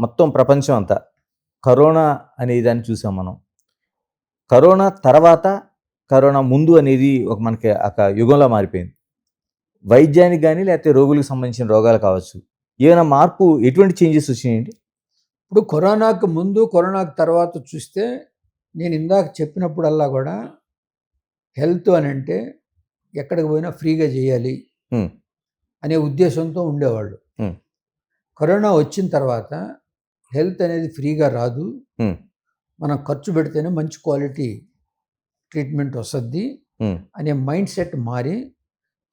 మొత్తం ప్రపంచం అంతా కరోనా అనే దాన్ని చూసాం మనం. కరోనా తర్వాత, కరోనా ముందు అనేది మనకి ఒక యుగంలా మారిపోయింది. వైద్యానికి గాని లేకపోతే రోగులకు సంబంధించిన రోగాలు కావచ్చు. ఏమైనా మార్పు ఎటువంటి చేంజెస్ వచ్చినాయండి? ఇప్పుడు కరోనాకు ముందు, కరోనాకు తర్వాత చూస్తే నేను ఇందాక చెప్పినప్పుడల్లా కూడా హెల్త్ అని అంటే ఎక్కడికి పోయినా ఫ్రీగా చేయాలి అనే ఉద్దేశంతో ఉండేవాళ్ళు. కరోనా వచ్చిన తర్వాత హెల్త్ అనేది ఫ్రీగా రాదు, మనం ఖర్చు పెడితేనే మంచి క్వాలిటీ ట్రీట్మెంట్ వస్తుంది అనే మైండ్ సెట్ మారి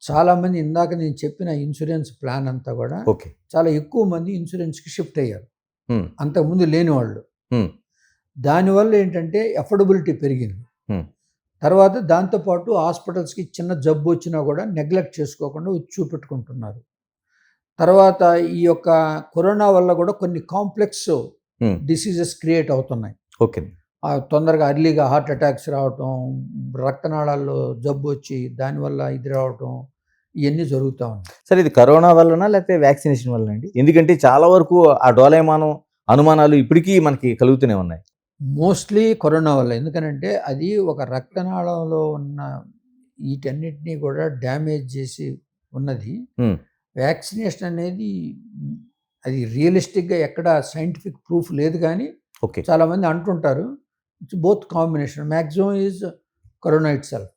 చాలామంది ఇందాక నేను చెప్పిన ఇన్సూరెన్స్ ప్లాన్ అంతా కూడా చాలా ఎక్కువ మంది ఇన్సూరెన్స్కి షిఫ్ట్ అయ్యారు, అంతకుముందు లేని వాళ్ళు. దానివల్ల ఏంటంటే అఫోర్డబిలిటీ పెరిగింది. తర్వాత దాంతోపాటు హాస్పిటల్స్కి చిన్న జబ్బు వచ్చినా కూడా నెగ్లెక్ట్ చేసుకోకుండా వచ్చి చూపెట్టుకుంటున్నారు. తర్వాత ఈ యొక్క కరోనా వల్ల కూడా కొన్ని కాంప్లెక్స్ డిసీజెస్ క్రియేట్ అవుతున్నాయి. తొందరగా అర్లీగా హార్ట్ అటాక్స్ రావటం, రక్తనాళాల్లో జబ్బు వచ్చి దానివల్ల ఇది రావటం, ఇవన్నీ జరుగుతూ ఉన్నాయి. సరే, ఇది కరోనా వలన లేకపోతే వ్యాక్సినేషన్ వలన అండి? ఎందుకంటే చాలా వరకు ఆ డోలేమానం అనుమానాలు ఇప్పటికీ మనకి కలుగుతూనే ఉన్నాయి. మోస్ట్లీ కరోనా వల్ల. ఎందుకనంటే అది ఒక రక్తనాళంలో ఉన్న వీటన్నిటినీ కూడా డ్యామేజ్ చేసి ఉన్నది. వ్యాక్సినేషన్ అనేది అది రియలిస్టిక్గా ఎక్కడ సైంటిఫిక్ ప్రూఫ్ లేదు, కానీ చాలామంది అంటుంటారు. It's both combination. Maximum is corona it self.